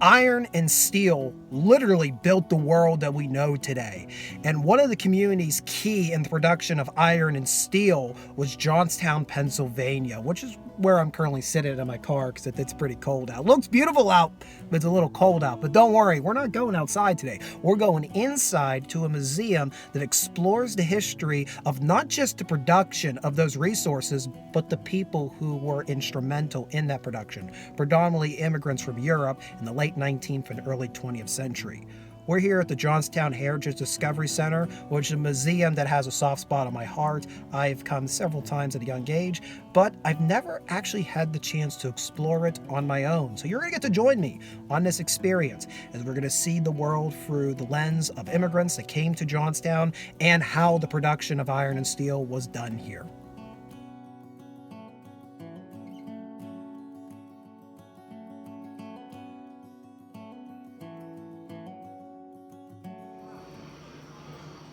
Iron and steel literally built the world that we know today. And one of the communities key in the production of iron and steel was Johnstown, Pennsylvania, which is where I'm currently sitting in my car because it's pretty cold out. It looks beautiful out, but it's a little cold out. But don't worry, we're not going outside today. We're going inside to a museum that explores the history of not just the production of those resources, but the people who were instrumental in that production, predominantly immigrants from Europe in the late 19th and early 20th century. We're here at the Johnstown Heritage Discovery Center, which is a museum that has a soft spot on my heart. I've come several times at a young age, but I've never actually had the chance to explore it on my own. So you're going to get to join me on this experience as we're going to see the world through the lens of immigrants that came to Johnstown and how the production of iron and steel was done here.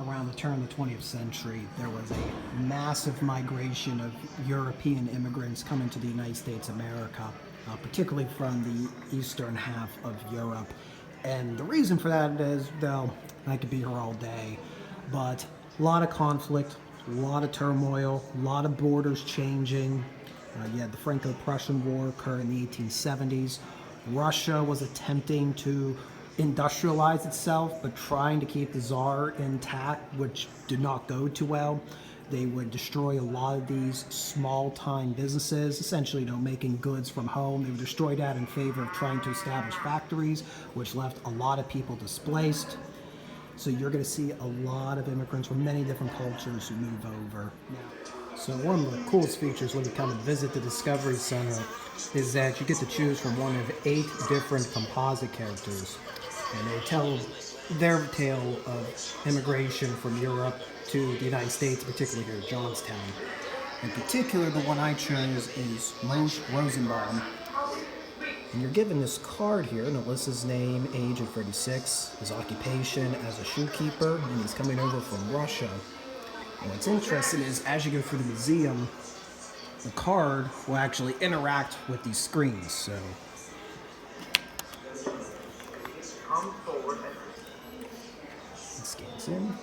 Around the turn of the 20th century, there was a massive migration of European immigrants coming to the United States of America, particularly from the eastern half of Europe. And the reason for that is, though, I could be here all day, but a lot of conflict, a lot of turmoil, a lot of borders changing. You had the Franco-Prussian War occur in the 1870s. Russia was attempting to industrialize itself, but trying to keep the Tsar intact, which did not go too well. They would destroy a lot of these small-time businesses, essentially, making goods from home. They would destroy that in favor of trying to establish factories, which left a lot of people displaced. So you're going to see a lot of immigrants from many different cultures who move over. So one of the coolest features when you come and visit the Discovery Center is that you get to choose from one of 8 different composite characters. And they tell their tale of immigration from Europe to the United States, particularly here at Johnstown. In particular, the one I chose is Moshe Rosenbaum. And you're given this card here, and it lists his name, age of 36, his occupation as a shoekeeper, and he's coming over from Russia. And what's interesting is, as you go through the museum, the card will actually interact with these screens. So come forward. it scans in.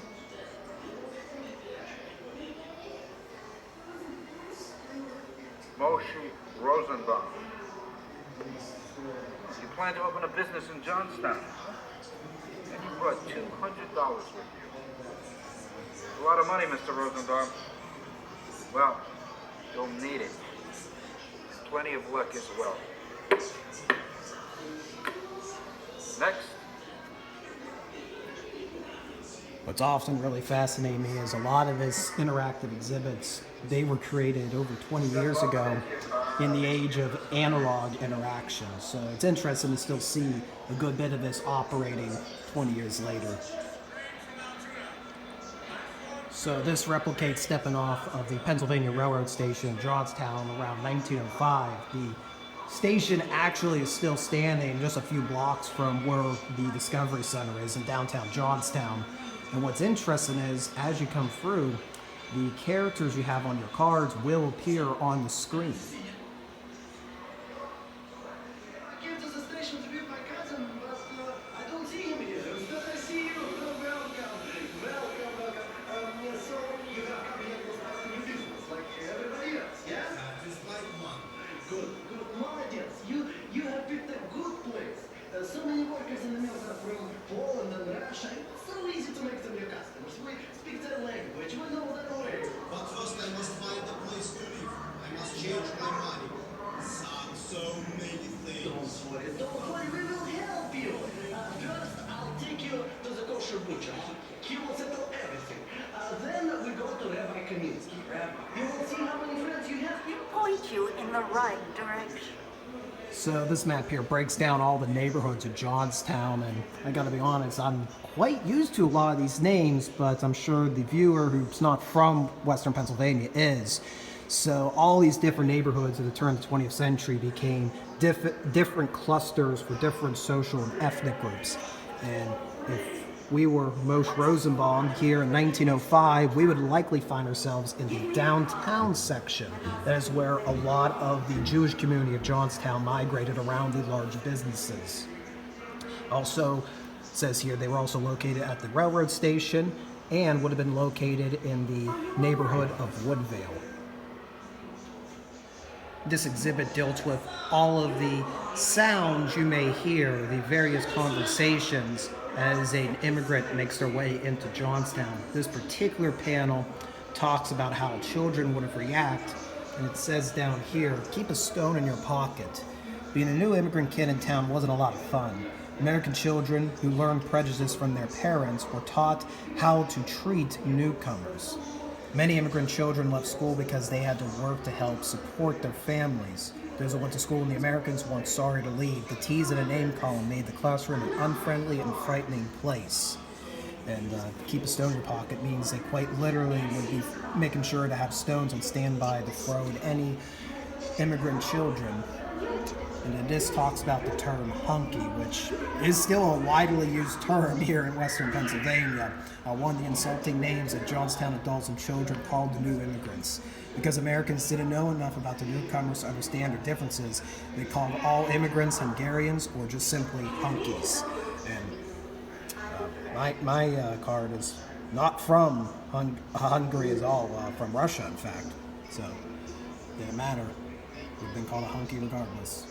Moshe Rosenbaum. You plan to open a business in Johnstown, and you brought $200 with you. A lot of money, Mr. Rosenbaum. Well, you'll need it. Plenty of luck as well. Next. What's often really fascinating me is a lot of his interactive exhibits, they were created over 20 years ago in the age of analog interaction. So it's interesting to still see a good bit of this operating 20 years later. So this replicates stepping off of the Pennsylvania Railroad Station in Johnstown around 1905. The station actually is still standing just a few blocks from where the Discovery Center is in downtown Johnstown. And what's interesting is, as you come through, the characters you have on your cards will appear on the screen. I came to the station to meet my cousin, but I don't see him here. Instead, I see you. Welcome. So you have come here to start a new business, like everybody else, yeah? Just like one. Good. Молодец. You have picked a good place. So many workers in the mills are from Poland and Russia. It's so easy to make them your customers. We speak their language. We know their way. But first I must find a place to live. I must change my money. So many things. Don't worry, we will help you. First, I'll take you to the kosher butcher. He will settle everything. Then we go to Rabbi Kaminsky. You will see how many friends you have. Point you in the right direction. So this map here breaks down all the neighborhoods of Johnstown, and I gotta be honest, I'm quite used to a lot of these names, but I'm sure the viewer who's not from Western Pennsylvania is. So all these different neighborhoods at the turn of the 20th century became different clusters for different social and ethnic groups. And if we were Moshe Rosenbaum here in 1905, we would likely find ourselves in the downtown section. That is where a lot of the Jewish community of Johnstown migrated around the large businesses. Also says here they were also located at the railroad station and would have been located in the neighborhood of Woodvale. This exhibit dealt with all of the sounds you may hear, the various conversations as an immigrant makes their way into Johnstown. This particular panel talks about how children would have reacted, and it says down here, keep a stone in your pocket. Being a new immigrant kid in town wasn't a lot of fun. American children who learned prejudice from their parents were taught how to treat newcomers. Many immigrant children left school because they had to work to help support their families. Those who went to school and the Americans weren't sorry to leave. The T's in a name column made the classroom an unfriendly and frightening place. And keep a stone in your pocket means they quite literally would be making sure to have stones on standby to throw at any immigrant children. And then this talks about the term hunky, which is still a widely used term here in Western Pennsylvania. One of the insulting names that Johnstown adults and children called the new immigrants. Because Americans didn't know enough about the newcomers to understand their differences, they called all immigrants Hungarians or just simply hunkies. And my card is not from Hungary at all, from Russia, in fact. So, it didn't matter. We've been called a hunky regardless.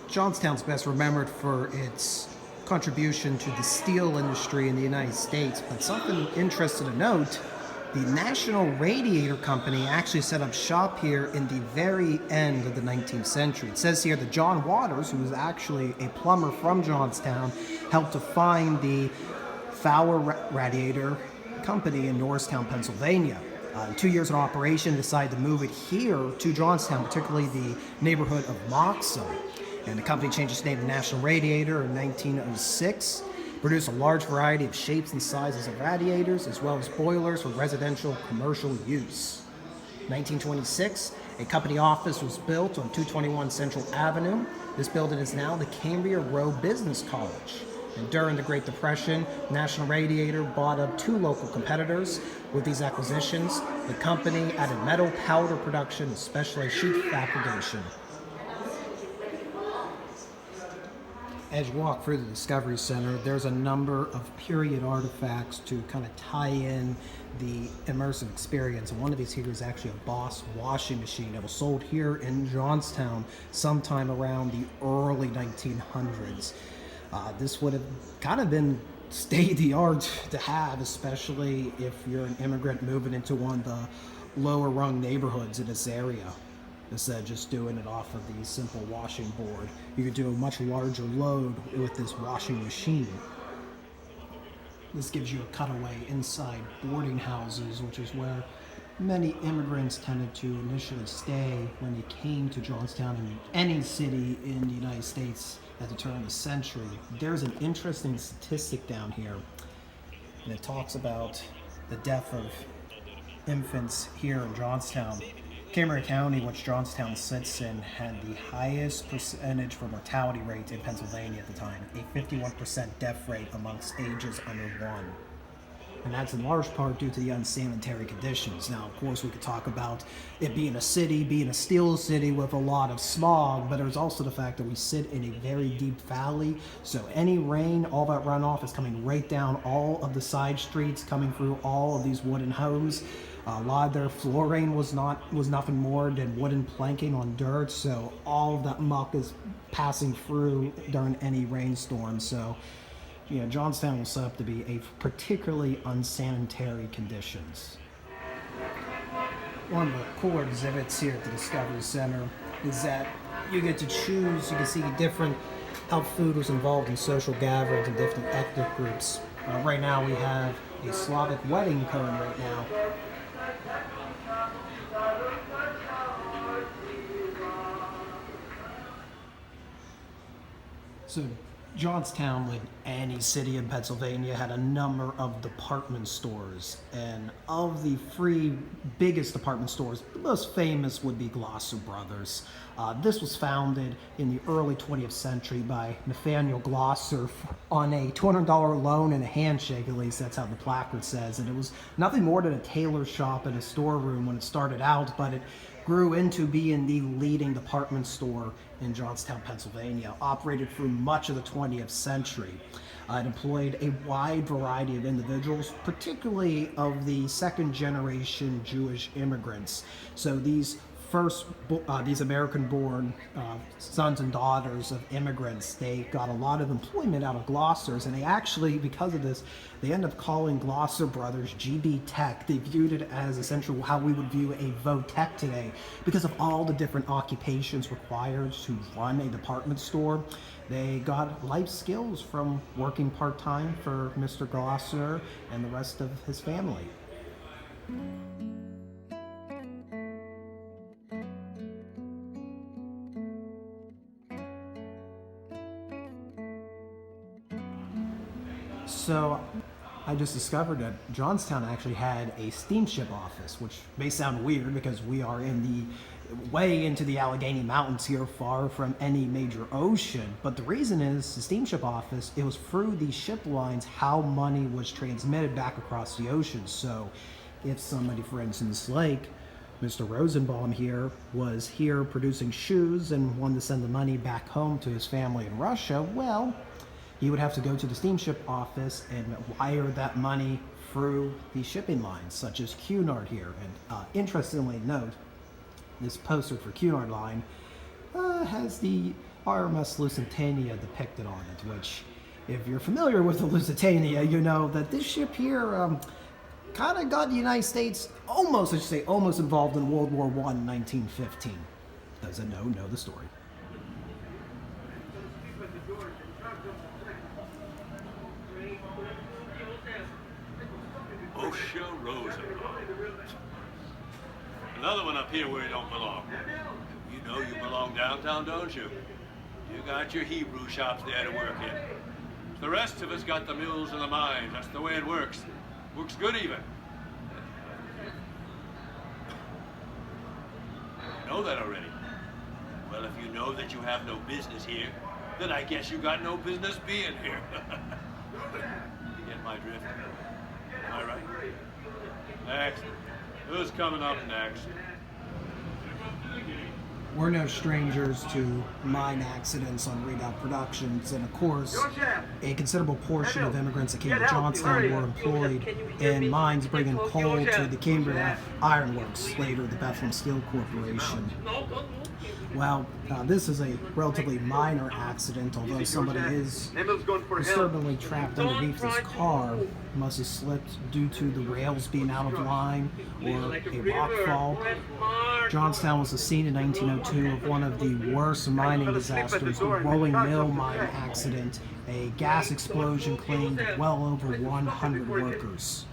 Johnstown's best remembered for its contribution to the steel industry in the United States, but something interesting to note, the National Radiator Company actually set up shop here in the very end of the 19th century. It says here that John Waters, who was actually a plumber from Johnstown, helped to find the Fowler Radiator Company in Norristown, Pennsylvania. 2 years in operation, decided to move it here to Johnstown, particularly the neighborhood of Moxham. And the company changed its name to National Radiator in 1906. Produced a large variety of shapes and sizes of radiators, as well as boilers for residential and commercial use. 1926, a company office was built on 221 Central Avenue. This building is now the Cambria Row Business College. And during the Great Depression, National Radiator bought up 2 local competitors. With these acquisitions, the company added metal powder production and specialized sheet fabrication. As you walk through the Discovery Center, there's a number of period artifacts to kind of tie in the immersive experience. And one of these here is actually a Boss washing machine that was sold here in Johnstown sometime around the early 1900s. This would have kind of been state-of-the-art to have, especially if you're an immigrant moving into one of the lower rung neighborhoods in this area. Instead of just doing it off of the simple washing board, you could do a much larger load with this washing machine. This gives you a cutaway inside boarding houses, which is where many immigrants tended to initially stay when they came to Johnstown and any city in the United States at the turn of the century. There's an interesting statistic down here, and it talks about the death of infants here in Johnstown. Cambria County, which Johnstown sits in, had the highest percentage for mortality rate in Pennsylvania at the time, a 51% death rate amongst ages under 1. And that's in large part due to the unsanitary conditions. Now, of course, we could talk about it being a city, being a steel city with a lot of smog, but there's also the fact that we sit in a very deep valley, so any rain, all that runoff is coming right down all of the side streets, coming through all of these wooden homes. A lot of their flooring was nothing more than wooden planking on dirt, so all of that muck is passing through during any rainstorm. So, Johnstown was set up to be a particularly unsanitary conditions. One of the cool exhibits here at the Discovery Center is that you get to choose, you can see different, how food was involved in social gatherings and different ethnic groups. Right now we have a Slavic wedding cone right now. So Johnstown, like any city in Pennsylvania, had a number of department stores, and of the 3 biggest department stores, the most famous would be Glosser Brothers. This was founded in the early 20th century by Nathaniel Glosser on a $200 loan and a handshake, at least that's how the placard says, and it was nothing more than a tailor shop and a storeroom when it started out, but it grew into being the leading department store in Johnstown, Pennsylvania, operated through much of the 20th century. It employed a wide variety of individuals, particularly of the second generation Jewish immigrants. So these these American-born sons and daughters of immigrants, they got a lot of employment out of Glosser's, and they actually, because of this, they end up calling Glosser Brothers GB Tech. They viewed it as essentially how we would view a Votech today, because of all the different occupations required to run a department store. They got life skills from working part-time for Mr. Glosser and the rest of his family. So I just discovered that Johnstown actually had a steamship office, which may sound weird because we are in the way into the Allegheny Mountains here, far from any major ocean. But the reason is the steamship office, it was through these ship lines how money was transmitted back across the ocean. So if somebody, for instance, like Mr. Rosenbaum here, was here producing shoes and wanted to send the money back home to his family in Russia, well, he would have to go to the steamship office and wire that money through the shipping lines, such as Cunard here. And interestingly note, this poster for Cunard Line has the RMS Lusitania depicted on it, which, if you're familiar with the Lusitania, you know that this ship here kind of got the United States almost, I should say, almost involved in World War I in 1915. Those that know the story. Another one up here where you don't belong. You know you belong downtown, don't you? You got your Hebrew shops there to work in. The rest of us got the mills and the mines. That's the way it works. Works good even. You know that already. Well, if you know that you have no business here, then I guess you got no business being here. You get my drift? Am I right? Next. Who's coming up next? We're no strangers to mine accidents on Redoubt Productions, and of course, a considerable portion of immigrants that came to Johnstown were employed in mines bringing coal to the Cambria Iron Works, later the Bethlehem Steel Corporation. Well, this is a relatively minor accident, although somebody is disturbingly trapped underneath this car. Must have slipped due to the rails being out of line or a rock fall. Johnstown was the scene in 1902 of one of the worst mining disasters, the Rolling Mill mine accident. A gas explosion claimed well over 100 workers.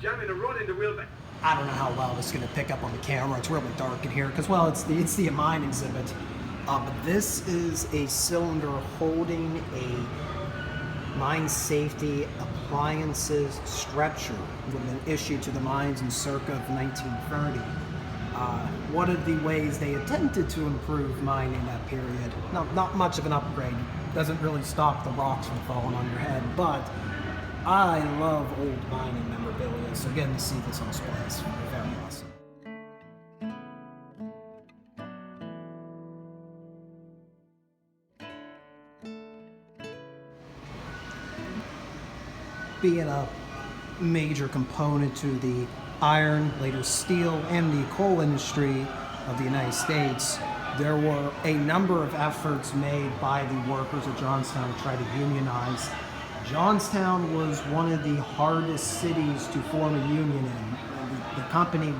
I don't know how well this is going to pick up on the camera. It's really dark in here because, well, it's the mine exhibit. But this is a cylinder holding a mine safety appliances stretcher that had been issued to the mines in circa of 1930. One of the ways they attempted to improve mining in that period, not much of an upgrade, doesn't really stop the rocks from falling on your head, but I love old mining memorabilia, so getting to see this on display is very awesome. Being a major component to the iron, later steel, and the coal industry of the United States, there were a number of efforts made by the workers of Johnstown to try to unionize. Johnstown was one of the hardest cities to form a union in. The company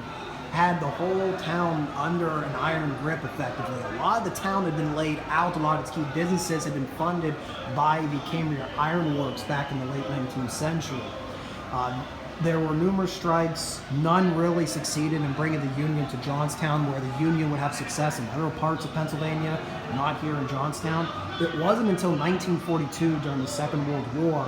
had the whole town under an iron grip effectively. A lot of the town had been laid out, a lot of its key businesses had been funded by the Cambria Iron Works back in the late 19th century. There were numerous strikes. None really succeeded in bringing the Union to Johnstown, where the Union would have success in other parts of Pennsylvania, not here in Johnstown. It wasn't until 1942, during the Second World War,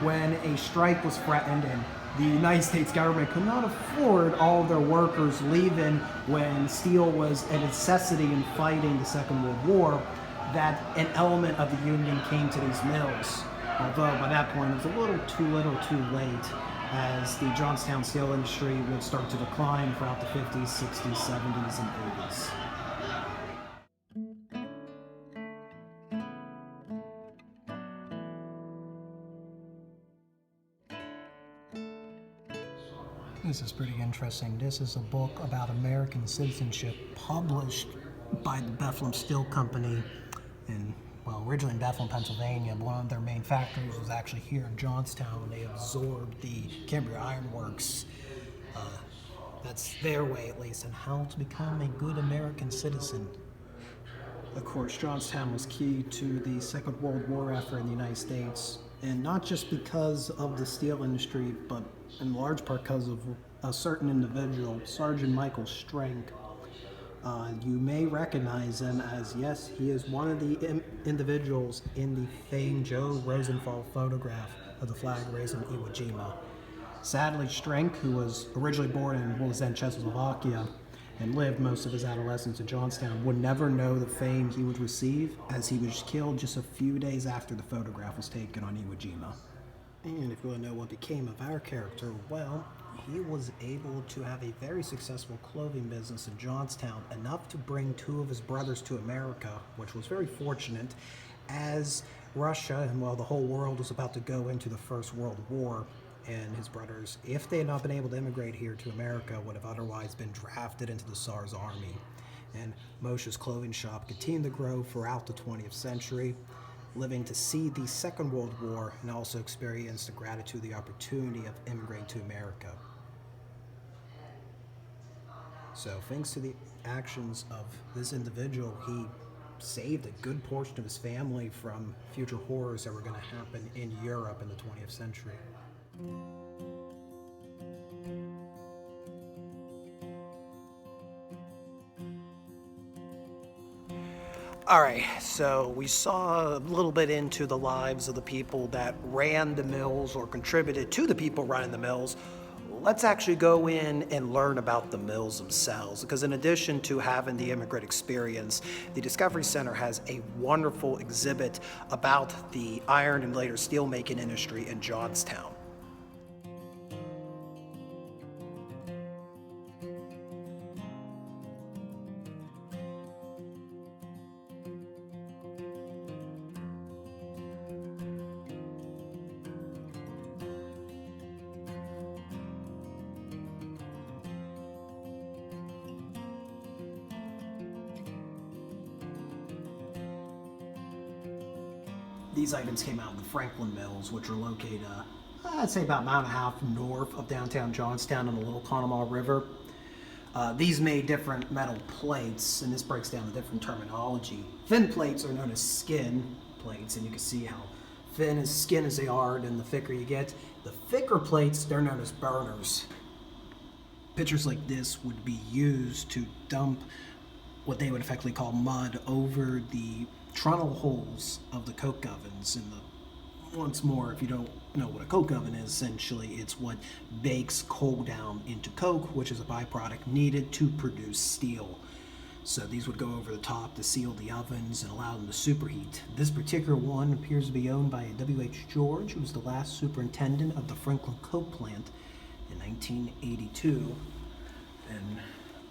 when a strike was threatened and the United States government could not afford all of their workers leaving when steel was a necessity in fighting the Second World War, that an element of the Union came to these mills. Although by that point it was a little too late, as the Johnstown steel industry would start to decline throughout the 50s, 60s, 70s, and 80s. This is pretty interesting. This is a book about American citizenship published by the Bethlehem Steel Company in, well, originally in Bethlehem, Pennsylvania, but one of their main factories was actually here in Johnstown. They absorbed the Cambria Iron Works. That's their way, at least, on how to become a good American citizen. Of course, Johnstown was key to the Second World War effort in the United States, and not just because of the steel industry, but in large part because of a certain individual, Sergeant Michael Strank. You may recognize him as, yes, he is one of the individuals in the famed Joe Rosenthal photograph of the flag raised in Iwo Jima. Sadly, Strank, who was originally born in what was then Czechoslovakia and lived most of his adolescence in Johnstown, would never know the fame he would receive, as he was killed just a few days after the photograph was taken on Iwo Jima. And if you want to know what became of our character, well, he was able to have a very successful clothing business in Johnstown, enough to bring two of his brothers to America, which was very fortunate, as Russia and, well, the whole world was about to go into the First World War. And his brothers, if they had not been able to immigrate here to America, would have otherwise been drafted into the Tsar's army. And Moshe's clothing shop continued to grow throughout the 20th century, living to see the Second World War and also experience the gratitude, the opportunity of immigrating to America. So thanks to the actions of this individual, he saved a good portion of his family from future horrors that were going to happen in Europe in the 20th century. All right, so we saw a little bit into the lives of the people that ran the mills or contributed to the people running the mills. Let's actually go in and learn about the mills themselves, because in addition to having the Immigrant Experience, the Discovery Center has a wonderful exhibit about the iron and later steelmaking industry in Johnstown. These items came out of the Franklin Mills, which are located, I'd say about a mile and a half north of downtown Johnstown on the Little Conemaugh River. These made different metal plates, and this breaks down the different terminology. Thin plates are known as skin plates, and you can see how thin as skin as they are, and the thicker you get. The thicker plates, they're known as burners. Pitchers like this would be used to dump what they would effectively call mud over the trundle holes of the coke ovens. And once more, if you don't know what a coke oven is, essentially it's what bakes coal down into coke, which is a byproduct needed to produce steel. So these would go over the top to seal the ovens and allow them to superheat. This particular one appears to be owned by W.H. George, who was the last superintendent of the Franklin Coke Plant in 1982. And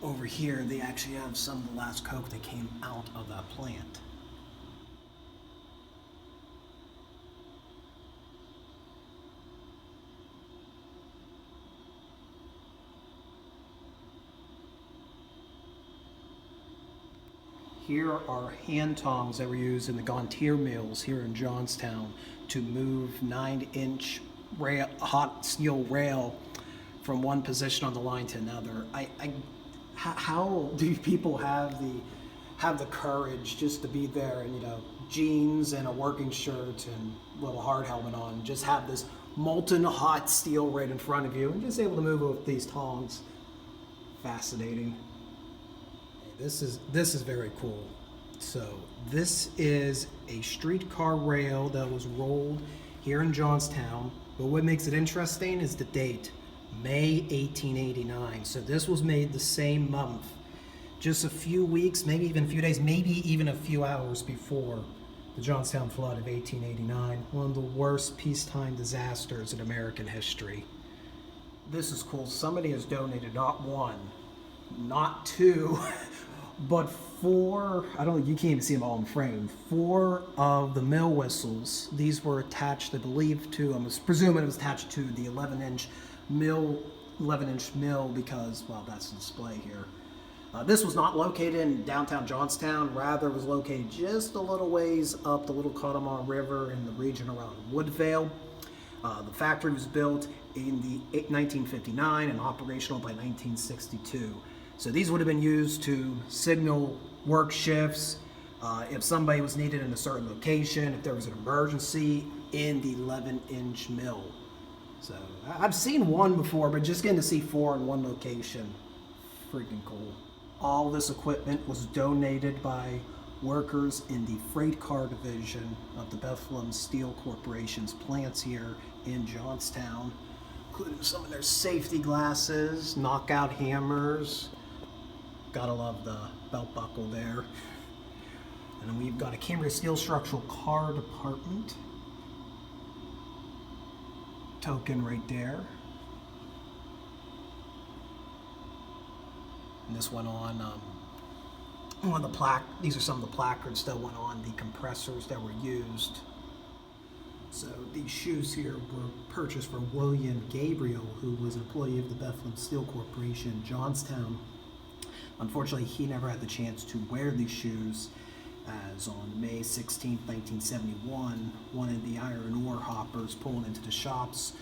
over here, they actually have some of the last coke that came out of that plant. Here are hand tongs that were used in the Gontier mills here in Johnstown to move 9-inch hot steel rail from one position on the line to another. How do people have the courage just to be there and, jeans and a working shirt and a little hard helmet on, and just have this molten hot steel right in front of you and just able to move it with these tongs? Fascinating. This is very cool. So this is a streetcar rail that was rolled here in Johnstown, but what makes it interesting is the date, May 1889. So this was made the same month, just a few weeks, maybe even a few days, maybe even a few hours before the Johnstown flood of 1889, one of the worst peacetime disasters in American history. This is cool. Somebody has donated not one, not two, but 4, I don't think you can't even see them all in frame, 4 of the mill whistles. These were attached, I believe, to, I'm presuming it was attached to the 11-inch mill 11-inch mill because, well, that's the display here. This was not located in downtown Johnstown, rather it was located just a little ways up the Little Conemaugh River in the region around Woodvale. The factory was built in the 1959 and operational by 1962. So these would have been used to signal work shifts, if somebody was needed in a certain location, if there was an emergency in the 11-inch mill. So I've seen one before, but just getting to see 4 in one location, freaking cool. All this equipment was donated by workers in the freight car division of the Bethlehem Steel Corporation's plants here in Johnstown, including some of their safety glasses, knockout hammers. Gotta love the belt buckle there. And then we've got a Cambria Steel Structural Car Department. Token right there. And this went on one of the these are some of the placards that went on the compressors that were used. So these shoes here were purchased for William Gabriel, who was an employee of the Bethlehem Steel Corporation in Johnstown. Unfortunately, he never had the chance to wear these shoes, as on May 16, 1971, one of the iron ore hoppers pulling into the shops,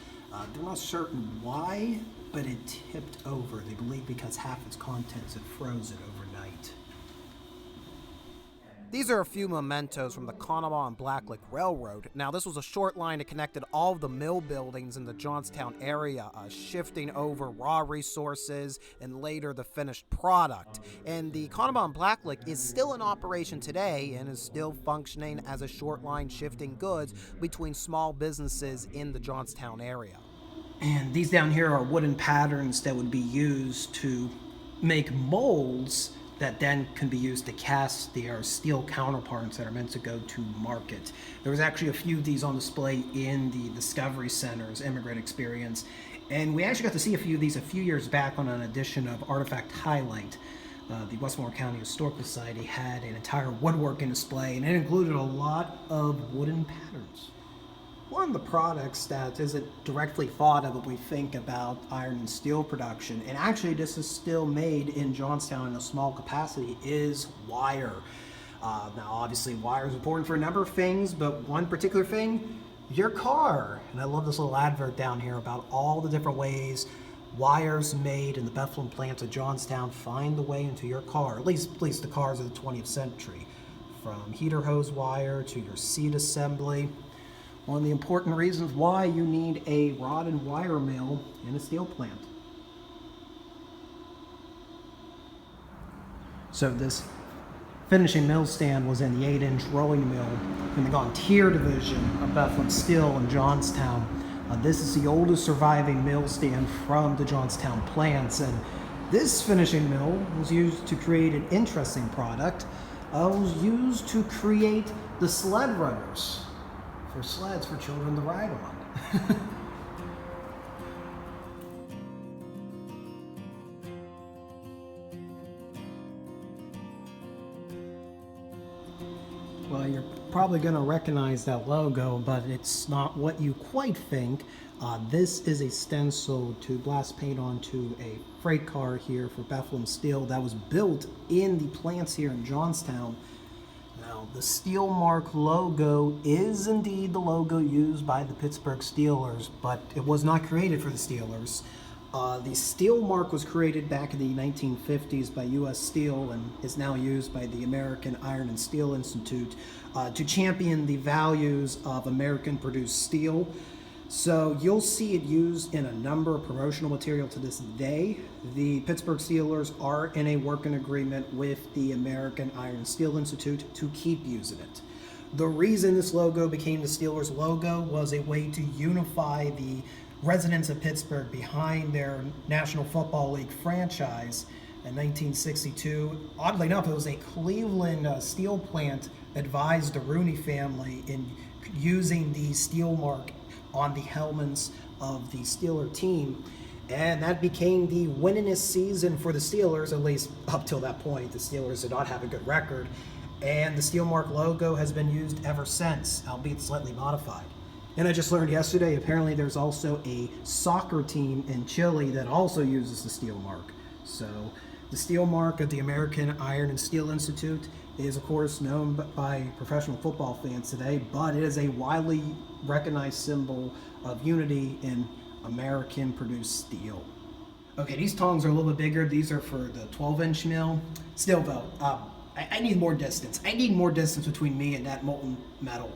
they're not certain why, but it tipped over. They believe because half its contents had frozen overnight. These are a few mementos from the Conemaugh and Blacklick Railroad. Now, this was a short line that connected all of the mill buildings in the Johnstown area, shifting over raw resources and later the finished product. And the Conemaugh and Blacklick is still in operation today and is still functioning as a short line shifting goods between small businesses in the Johnstown area. And these down here are wooden patterns that would be used to make molds that then can be used to cast their steel counterparts that are meant to go to market. There was actually a few of these on display in the Discovery Center's Immigrant Experience, and we actually got to see a few of these a few years back on an edition of Artifact Highlight. The Westmoreland County Historical Society had an entire woodworking display, and it included a lot of wooden patterns. One of the products that isn't directly thought of when we think about iron and steel production, and actually this is still made in Johnstown in a small capacity, is wire. Now obviously wire is important for a number of things, but one particular thing, your car. And I love this little advert down here about all the different ways wires made in the Bethlehem plants of Johnstown find the way into your car, at least the cars of the 20th century. From heater hose wire to your seat assembly. One of the important reasons why you need a rod and wire mill in a steel plant. So this finishing mill stand was in the 8-inch rolling mill in the Gontier division of Bethlehem Steel in Johnstown. This is the oldest surviving mill stand from the Johnstown plants, and this finishing mill was used to create an interesting product. It was used to create the sled runners. For sleds for children to ride on. Well, you're probably going to recognize that logo, but it's not what you quite think. This is a stencil to blast paint onto a freight car here for Bethlehem Steel that was built in the plants here in Johnstown. Now, the Steel Mark logo is indeed the logo used by the Pittsburgh Steelers, but it was not created for the Steelers. The Steel Mark was created back in the 1950s by U.S. Steel and is now used by the American Iron and Steel Institute to champion the values of American-produced steel. So you'll see it used in a number of promotional material to this day. The Pittsburgh Steelers are in a working agreement with the American Iron and Steel Institute to keep using it. The reason this logo became the Steelers logo was a way to unify the residents of Pittsburgh behind their National Football League franchise. In 1962, oddly enough, it was a Cleveland steel plant advised the Rooney family in using the Steel Mark on the helmets of the Steeler team, and that became the winningest season for the Steelers, at least up till that point. The Steelers did not have a good record, and the Steel Mark logo has been used ever since, albeit slightly modified. And I just learned yesterday, apparently there's also a soccer team in Chile that also uses the steel mark. So the steel mark of the American Iron and Steel Institute is of course known by professional football fans today, but it is a widely recognized symbol of unity in American produced steel. Okay, these tongs are a little bit bigger. These are for the 12-inch mill. Still though, I need more distance. I need more distance between me and that molten metal.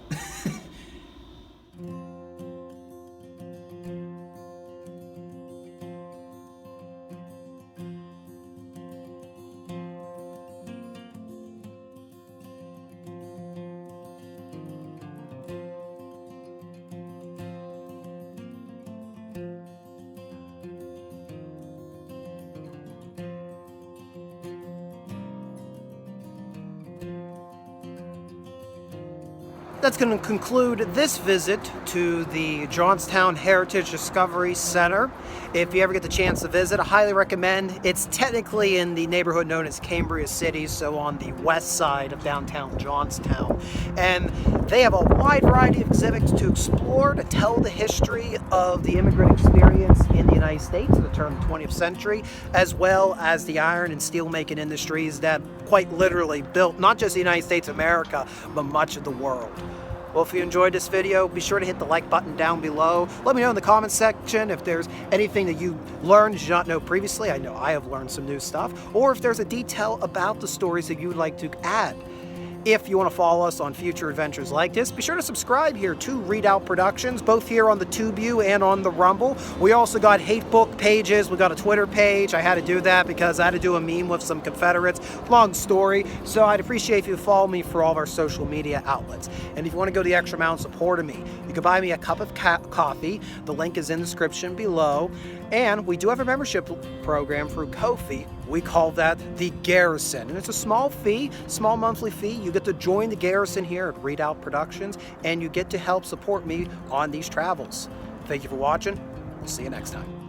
That's going to conclude this visit to the Johnstown Heritage Discovery Center. If you ever get the chance to visit, I highly recommend. It's technically in the neighborhood known as Cambria City, so on the west side of downtown Johnstown. And they have a wide variety of exhibits to explore to tell the history of the immigrant experience in the United States in the turn of the 20th century, as well as the iron and steel making industries that quite literally built not just the United States of America, but much of the world. Well, if you enjoyed this video, be sure to hit the like button down below. Let me know in the comments section if there's anything that you learned you did not know previously. I know I have learned some new stuff. Or if there's a detail about the stories that you would like to add. If you want to follow us on future adventures like this, be sure to subscribe here to Readout Productions, both here on the TubeU and on the Rumble. We also got hate book pages. We got a Twitter page. I had to do that because I had to do a meme with some Confederates. Long story. So I'd appreciate if you follow me for all of our social media outlets. And if you want to go the extra mile in support of me, you can buy me a cup of coffee. The link is in the description below. And we do have a membership program through Ko-fi. We call that the Garrison. And it's a small fee, small monthly fee. You get to join the Garrison here at Readout Productions, and you get to help support me on these travels. Thank you for watching. We'll see you next time.